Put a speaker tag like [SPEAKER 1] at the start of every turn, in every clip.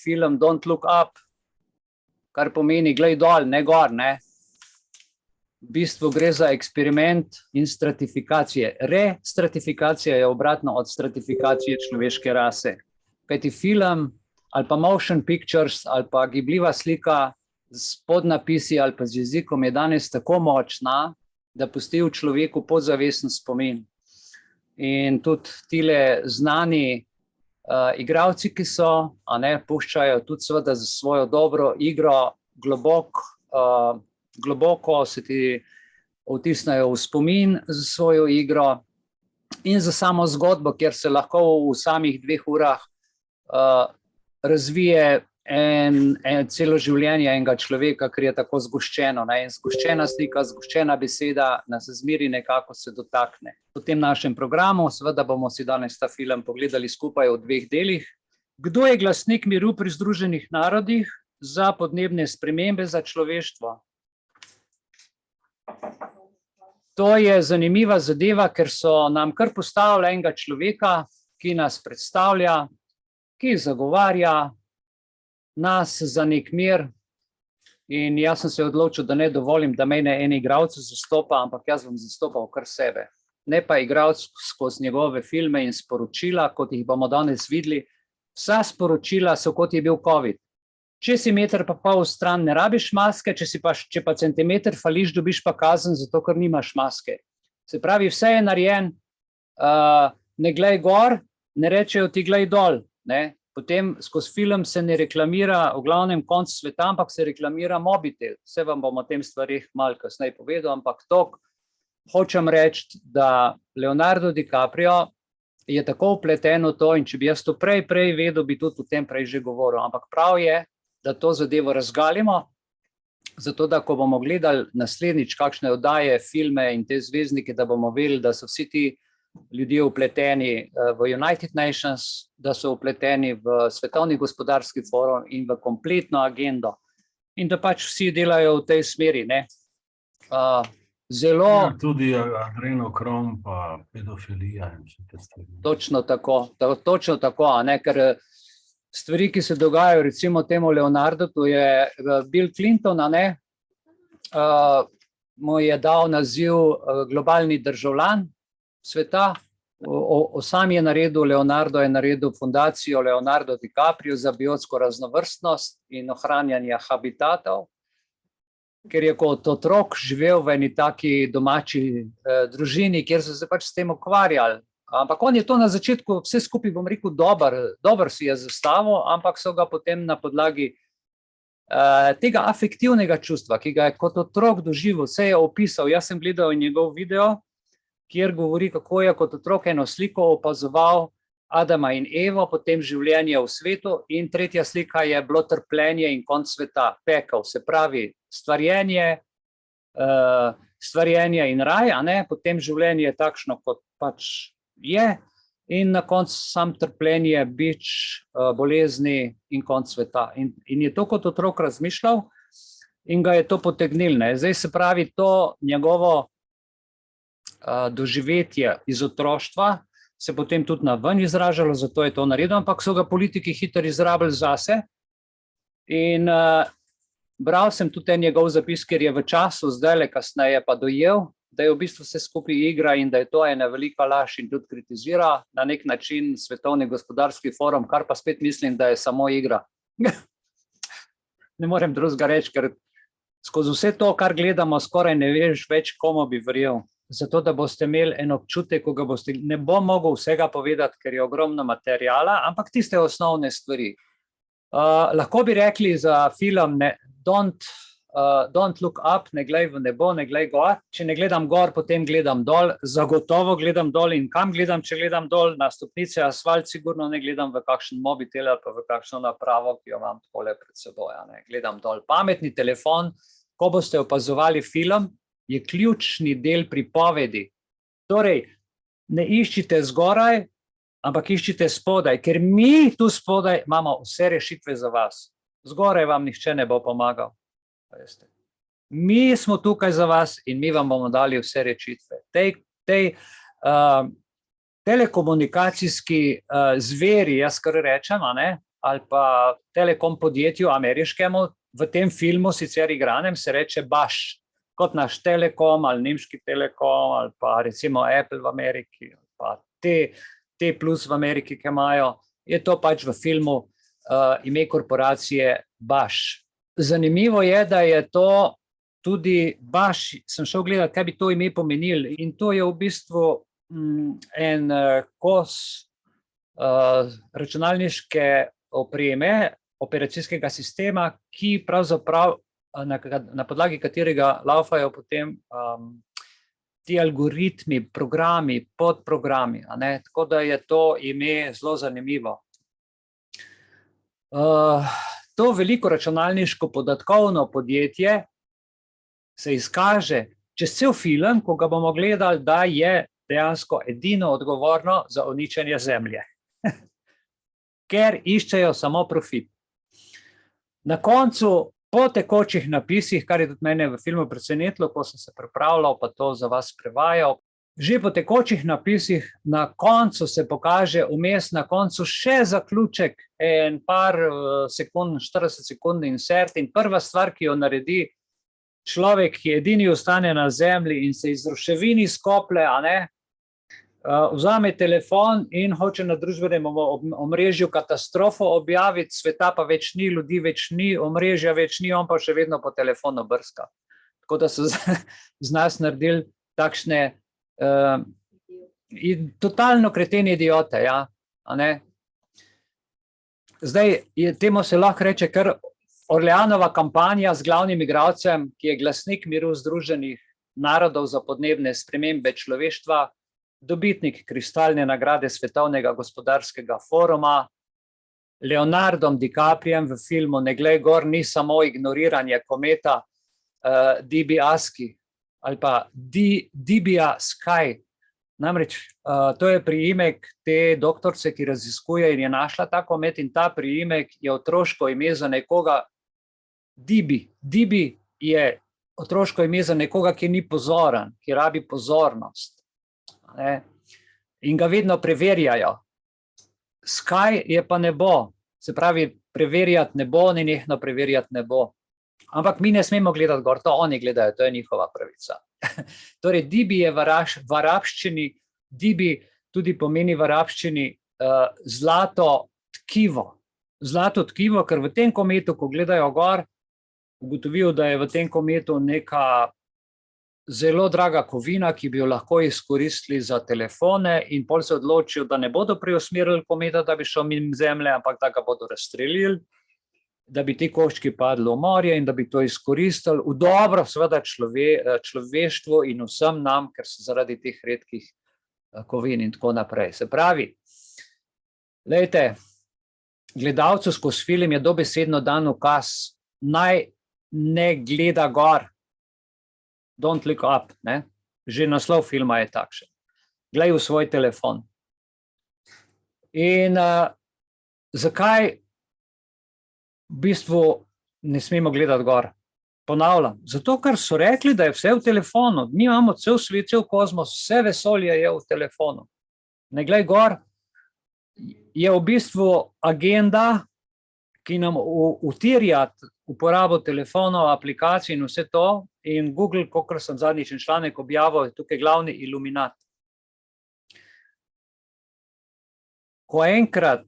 [SPEAKER 1] film Don't Look Up, kar pomeni glej dol, ne gor, ne. V bistvu gre za eksperiment in stratifikacije. Restratifikacija je obratno od stratifikacije človeške rase. Kajti film ali pa motion pictures ali pa gibljiva slika s podnapisi ali pa z jezikom je danes tako močna, da pusti v človeku podzavesten spomin. In tudi tile znani igralci, ki so, puščajo tudi seveda za svojo dobro igro globoko se ti vtisnajo v spomin za svojo igro in za samo zgodbo, kjer se lahko v samih 2 urah razvije celo življenje enega človeka, ker je tako zgoščeno. In zgoščena slika, zgoščena beseda nas zmeri nekako se dotakne. V tem našem programu seveda bomo si danes ta film pogledali skupaj v 2 delih. Kdo je glasnik miru pri Združenih narodih za podnebne spremembe za človeštvo? To je zanimiva zadeva, ker so nam kar postavili enega človeka, ki nas predstavlja, ki zagovarja nas za nek mir. In jaz sem se odločil, da ne dovolim, da mene en igralec zastopa, ampak jaz bom zastopal kar sebe. Ne pa igralec skozi njegove filme in sporočila, kot jih bomo danes videli. Vsa sporočila so, kot je bil COVID. Če si 1,5 metra stran, ne rabiš maske, če pa centimeter fališ, dobiš pa kazen, zato ker nimaš maske. Se pravi, vse je narejen, ne glej gor, ne rečejo ti glej dol. Potem skozi film se ne reklamira v glavnem konc sveta, ampak se reklamira mobitel. Vse vam bom o tem stvarih malo kasneje povedal, ampak to hočem reči, da Leonardo DiCaprio je tako vpleten v to, in če bi jaz to prej vedel, bi tudi o tem prej že govoril. Ampak prav je, da to zadevo razgalimo, zato da ko bomo gledali naslednjič kakšne oddaje, filme in te zvezdnike, da bomo vedeli, da so vsi ti ljudje vpleteni v United Nations, da so vpleteni v Svetovni gospodarski forum in v kompletno agendo. In da pač vsi delajo v tej smeri. Zelo...
[SPEAKER 2] Ja, tudi adrenokrom pa pedofilija in vse te stvari.
[SPEAKER 1] Točno tako, ker stvari, ki se dogajajo, recimo temu Leonardo, to je Bill Clinton, mu je dal naziv globalni državljan sveta. Sam je naredil, Leonardo je naredil fundacijo Leonardo DiCaprio za biotsko raznovrstnost in ohranjanje habitatov, ker je kot otrok živel v eni taki domači družini, kjer so se pač s tem ukvarjali. Ampak on je to na začetku vse skupaj, bom rekel, dober si je zastavil, ampak so ga potem na podlagi tega afektivnega čustva, ki ga je kot otrok doživel, vse je opisal. Jaz sem gledal njegov video, kjer govori, kako je kot otrok eno sliko opazoval Adama in Evo, potem življenje v svetu, in tretja slika je bilo trpljenje in konec sveta, pekel, se pravi stvarjenje in raj, potem življenje je takšno, kot pač je, in na koncu sam trpljenje, bič, bolezni in konec sveta. In je to kot otrok razmišljal in ga je to potegnil. Zdaj se pravi, to njegovo doživetje iz otroštva se potem tudi naven izražalo, zato je to naredil, ampak so ga politiki hitro izrabili zase. In bral sem tudi njegov zapis, ker je v času, zdajle kasneje pa dojel, da je v bistvu vse skupaj igra in da je to ena velika laž, in tudi kritizira na nek način Svetovni gospodarski forum, kar pa spet mislim, da je samo igra. Ne morem drugega reči, ker skozi vse to, kar gledamo, skoraj ne veš več, komu bi verjel. Zato, da boste imeli en občutek, ko ga boste, ne bom mogel vsega povedati, ker je ogromno materijala, ampak tiste osnovne stvari. Lahko bi rekli za film Don't Look Up, ne glej v nebo, ne glej gor. Če ne gledam gor, potem gledam dol. Zagotovo gledam dol, in kam gledam, če gledam dol? Na stopnice, asfalt, sigurno ne gledam v kakšen mobitel ali pa v kakšno napravo, ki jo imam takole pred seboj. Gledam dol. Pametni telefon, ko boste opazovali film, je ključni del pripovedi. Torej, ne iščite zgoraj, ampak iščite spodaj, ker mi tu spodaj imamo vse rešitve za vas. Zgoraj vam nihče ne bo pomagal. Mi smo tukaj za vas in mi vam bomo dali vse rešitve. Telekomunikacijski zveri, jaz kar rečem, ali pa telekom podjetju ameriškemu, v tem filmu sicer igranem se reče Baš, kot naš Telekom ali nemški Telekom ali pa recimo Apple v Ameriki ali pa T plus v Ameriki, ki imajo, je to pač v filmu ime korporacije Baš. Zanimivo je, da je to tudi Baš, sem šel gledati, kaj bi to ime pomenil, in to je v bistvu en kos računalniške opreme, operacijskega sistema, ki pravzaprav na podlagi katerega laufajo potem ti algoritmi, programi, podprogrami, a ne? Tako da je to ime zelo zanimivo. To veliko računalniško podatkovno podjetje se izkaže čez cel film, ko ga bomo gledali, da je dejansko edino odgovorno za uničenje Zemlje. Ker iščejo samo profit. Na koncu, po tekočih napisih, kar je tudi mene v filmu presenetilo, ko sem se pripravljal, pa to za vas prevajal, že po tekočih napisih na koncu se pokaže vmes na koncu še zaključek, en par sekund, 40 sekund insert, in prva stvar, ki jo naredi človek, ki edini ostane na Zemlji in se iz ruševin izkoplje, a ne, vzame telefon in hoče na družbenem omrežju katastrofo objaviti, sveta pa več ni, ljudi več ni, omrežja več ni, on pa še vedno po telefonu brska. Tako da so z nas naredili takšne totalno kreteni idiote, ja, a ne. Zdaj, temu se lahko reče kar Orleanova kampanja z glavnim igralcem, ki je glasnik miru Združenih narodov za podnebne spremembe človeštva, dobitnik kristalne nagrade Svetovnega gospodarskega foruma, Leonardom DiCapriem v filmu Ne glej gor ni samo ignoriranje kometa DiBiase ali pa Dibia Sky. Namreč to je priimek te doktorice, ki raziskuje in je našla ta komet, in ta priimek je otroško ime za nekoga, Dibi. Dibi je otroško ime za nekoga, ki ni pozoren, ki rabi pozornost. In ga vedno preverjajo. Sky je pa nebo, se pravi, preverjati nebo, nenehno preverjati nebo. Ampak mi ne smemo gledati gor, to oni gledajo, to je njihova pravica. Torej, Dibi je v arabščini, Dibi tudi pomeni v arabščini zlato tkivo. Zlato tkivo, ker v tem kometu, ko gledajo gor, ugotovijo, da je v tem kometu neka zelo draga kovina, ki bi jo lahko izkoristili za telefone, in pol se odločijo, da ne bodo preusmerili kometa, da bi šel mimo Zemlje, ampak da ga bodo razstrelili, da bi ti koščki padli v morje in da bi to izkoristili v dobro seveda človeštvu in vsem nam, ker so zaradi teh redkih kovin in tako naprej. Se pravi, glejte, gledalcu skozi film je dobesedno dan ukaz, naj ne gleda gor. Don't look up, ne? Že naslov filma je takšen. Glej v svoj telefon. In zakaj v bistvu ne smemo gledati gor? Ponavljam, zato ker so rekli, da je vse v telefonu. Mi imamo cel svet, cel kozmos, vse vesolje je v telefonu. Ne glej gor, je v bistvu agenda, ki nam utirja uporabo telefonov, aplikacij in vse to, in Google, kakor sem zadnjič članek objavil, je tukaj glavni iluminat. Ko enkrat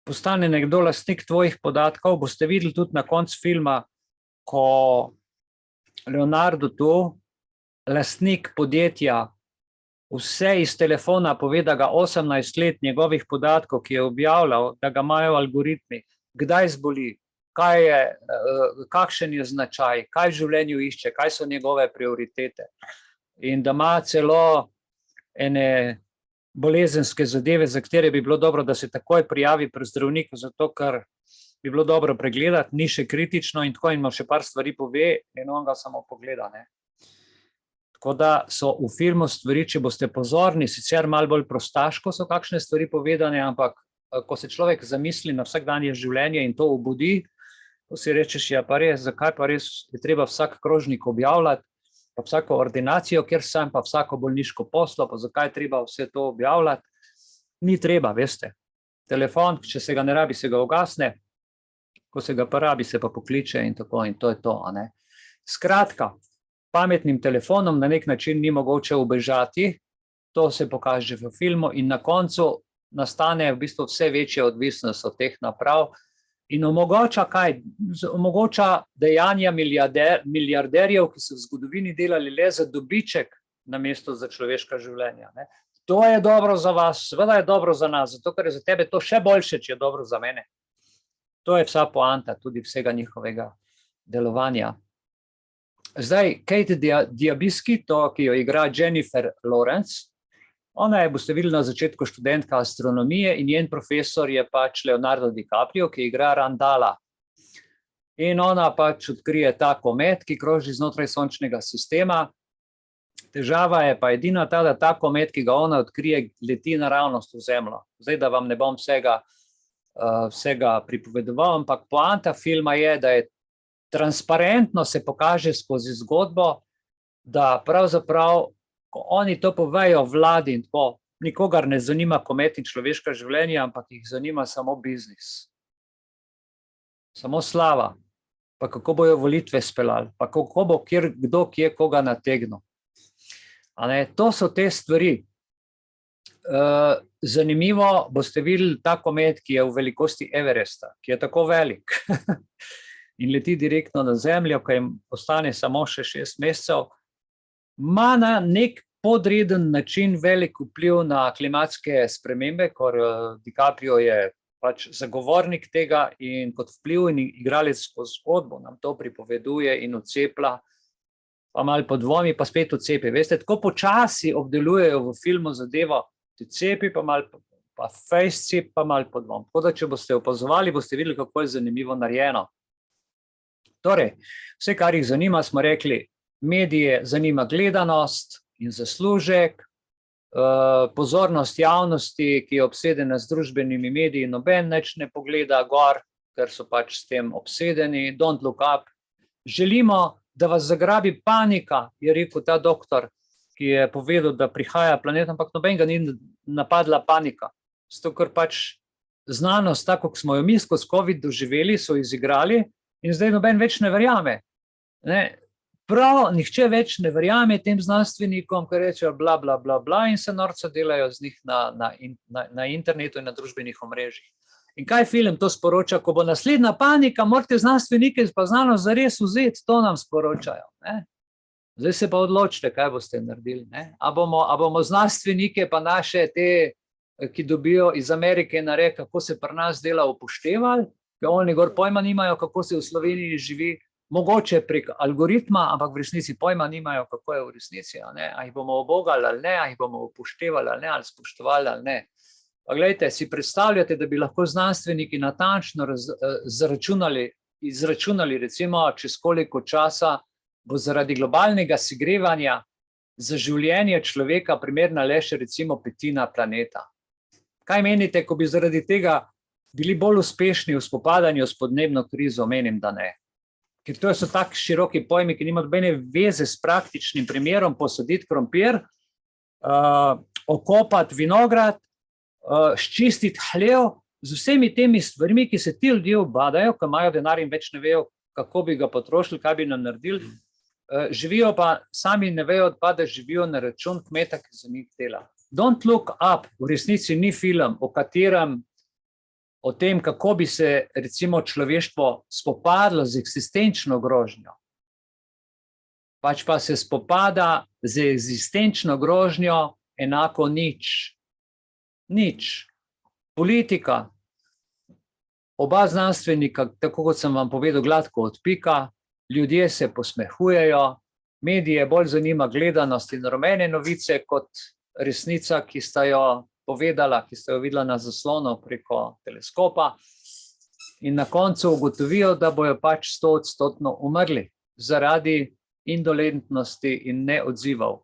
[SPEAKER 1] postane nekdo lastnik tvojih podatkov, boste videli tudi na koncu filma, ko Leonardo tu, lastnik podjetja, vse iz telefona pove, da ga 18 let njegovih podatkov, ki je objavljal, da ga imajo algoritmi, kdaj zboli, kakšen je značaj, kaj v življenju išče, kaj so njegove prioritete. In da ima celo ene bolezenske zadeve, za katere bi bilo dobro, da se takoj prijavi pri zdravniku, zato ker bi bilo dobro pregledati, ni še kritično in tako, in ima še par stvari pove in on ga samo pogleda, ne. Tako da so v filmu stvari, če boste pozorni, sicer malo bolj prostaško so kakšne stvari povedane, ampak ko se človek zamisli na vsakdanje življenje in to obudi, to si rečeš, ja pa res, zakaj pa res je treba vsak krožnik objavljati, pa vsako ordinacijo, kjer sem, pa vsako bolniško poslo, pa zakaj je treba vse to objavljati, ni treba, veste. telefon, če se ga ne rabi, se ga ugasne, ko se ga pa rabi, se pa pokliče in tako, in to je to, a ne. Skratka, pametnim telefonom na nek način ni mogoče ubežati, to se pokaže v filmu in na koncu nastane v bistvu vse večja odvisnost od teh naprav in omogoča kaj? Omogoča dejanja milijarderjev, ki so v zgodovini delali le za dobiček namesto za človeška življenja, ne. To je dobro za vas, seveda je dobro za nas, zato ker je za tebe to še boljše, če je dobro za mene. To je vsa poanta tudi vsega njihovega delovanja. Zdaj, Kate Diabiski, to, ki jo igra Jennifer Lawrence, ona je, boste videli na začetku, študentka astronomije in njen profesor je pač Leonardo DiCaprio, ki igra Randala. In ona pač odkrije ta komet, ki kroži znotraj sončnega sistema. Težava je pa edina ta, da ta komet, ki ga ona odkrije, leti naravnost v Zemljo. Zdaj, da vam ne bom vsega pripovedoval, ampak poanta filma je, da je transparentno se pokaže skozi zgodbo, da pravzaprav, ko oni to povejo vladi in tako, nikogar ne zanima komet in človeška življenja, ampak jih zanima samo biznis. Samo slava, pa kako bojo volitve speljali, pa kako bo kdo kje koga nategnil. To so te stvari. Zanimivo, boste videli ta komet, ki je v velikosti Everesta, ki je tako velik in leti direktno na Zemljo, ko jim ostane samo še 6 mesecev, ima na nek podreden način velik vpliv na klimatske spremembe, ker DiCaprio je pač zagovornik tega in kot vplivni igralec skozi zgodbo nam to pripoveduje in odceplja, pa malo podvomi, pa spet odcepi. Veste, tako počasi obdelujejo v filmu zadevo, ti cepi, pa malo, pa face cep, pa malo podvom. Tako da, če boste opazovali, boste videli, kako je zanimivo narejeno. Torej, vse, kar jih zanima, smo rekli, medije zanima gledanost in zaslužek, pozornost javnosti, ki je obsedena z družbenimi mediji, noben nič ne pogleda gor, ker so pač s tem obsedeni, don't look up. Želimo, da vas zagrabi panika, je rekel ta doktor, ki je povedal, da prihaja planet, ampak noben ga ni napadla panika. Zato, ker pač znanost, tako kot smo jo mi skozi COVID doživeli, so izigrali in zdaj noben več ne verjame. Prav, nihče več ne verjame tem znanstvenikom, ki rečejo bla, bla, bla, bla in se norca delajo z njih na internetu in na družbenih omrežjih. In kaj film to sporoča? Ko bo naslednja panika, morate znanstvenike pa znanost zares vzeti, to nam sporočajo. Zdaj se pa odločite, kaj boste naredili. A bomo znanstvenike pa naše te, ki dobijo iz Amerike narek, kako se pri nas dela, upoštevali, ker oni gor pojma nimajo, kako se v Sloveniji živi, mogoče prek algoritma, ampak v resnici pojma nimajo, kako je v resnici. A jih bomo obogali ali ne, a jih bomo upoštevali ali ne, ali spoštovali ali ne. Pa gledajte, si predstavljate, da bi lahko znanstveniki natančno izračunali, recimo, čez koliko časa bo zaradi globalnega segrevanja za življenje človeka primerna le še recimo 1/5 planeta. Kaj menite, ko bi zaradi tega bili bolj uspešni v spopadanju s podnebno krizo? Menim, da ne. Ker to so tako široki pojmi, ki nima nobene veze s praktičnim primerom, posaditi krompir, okopati vinograd, sčistiti hlev, z vsemi temi stvarmi, ki se ti ljudje obadajo, ko imajo denar in več ne vejo, kako bi ga potrošili, kaj bi nam naredili, živijo pa, sami ne vejo pa, da živijo na račun kmeta, ki za njih dela. Don't look up, v resnici ni film, o tem, kako bi se recimo človeštvo spopadlo z eksistenčno grožnjo. Pač pa se spopada z eksistenčno grožnjo enako nič. Nič. Politika, oba znanstvenika, tako kot sem vam povedal, gladko odpika, ljudje se posmehujejo, medije bolj zanima gledanost in rumene novice kot resnica, ki sta jo povedala, ki ste jo videla na zaslonu preko teleskopa in na koncu ugotovijo, da bojo pač 100% umrli zaradi indolentnosti in neodzivov.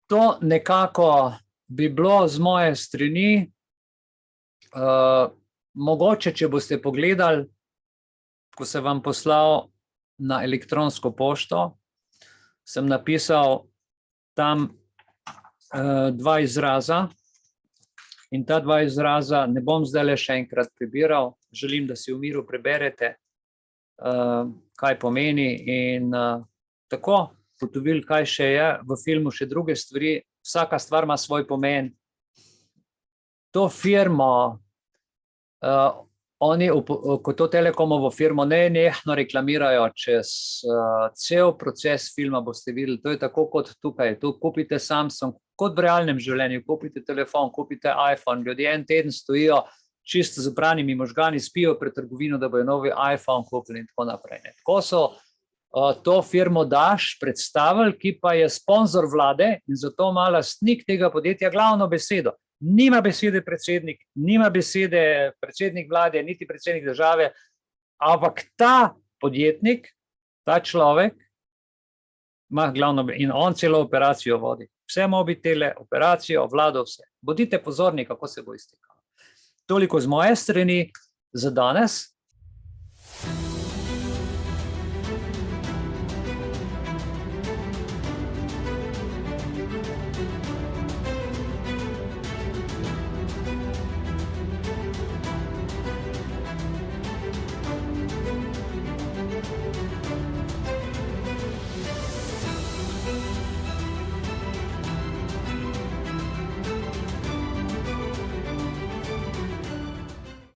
[SPEAKER 1] To nekako bi bilo z moje strani. Mogoče, če boste pogledali, ko sem vam poslal na elektronsko pošto, sem napisal tam 2 izraza, In ta dva izraza ne bom zdaj še enkrat prebiral, želim, da si v miru preberete, kaj pomeni in tako ugotovili, kaj še je v filmu, še druge stvari, vsaka stvar ima svoj pomen. To firmo, oni, ko to Telekomovo firmo nenehno reklamirajo čez cel proces filma, boste videli, to je tako kot tukaj, tu kupite Samsung, kot v realnem življenju, kupite telefon, kupite iPhone, ljudje en teden stojijo čisto z zabranimi možgani, spijo pred trgovino, da bojo novi iPhone kupili in tako naprej. Tako so to firmo Daš predstavili, ki pa je sponzor vlade in zato ima lastnik tega podjetja glavno besedo. Nima besede predsednik, nima besede predsednik vlade, niti predsednik države, ampak ta podjetnik, ta človek ima glavno in on celo operacijo vodi. Vse mobitele, operacijo, vlado, vse. Bodite pozorni, kako se bo iztekalo. Toliko z moje strani za danes.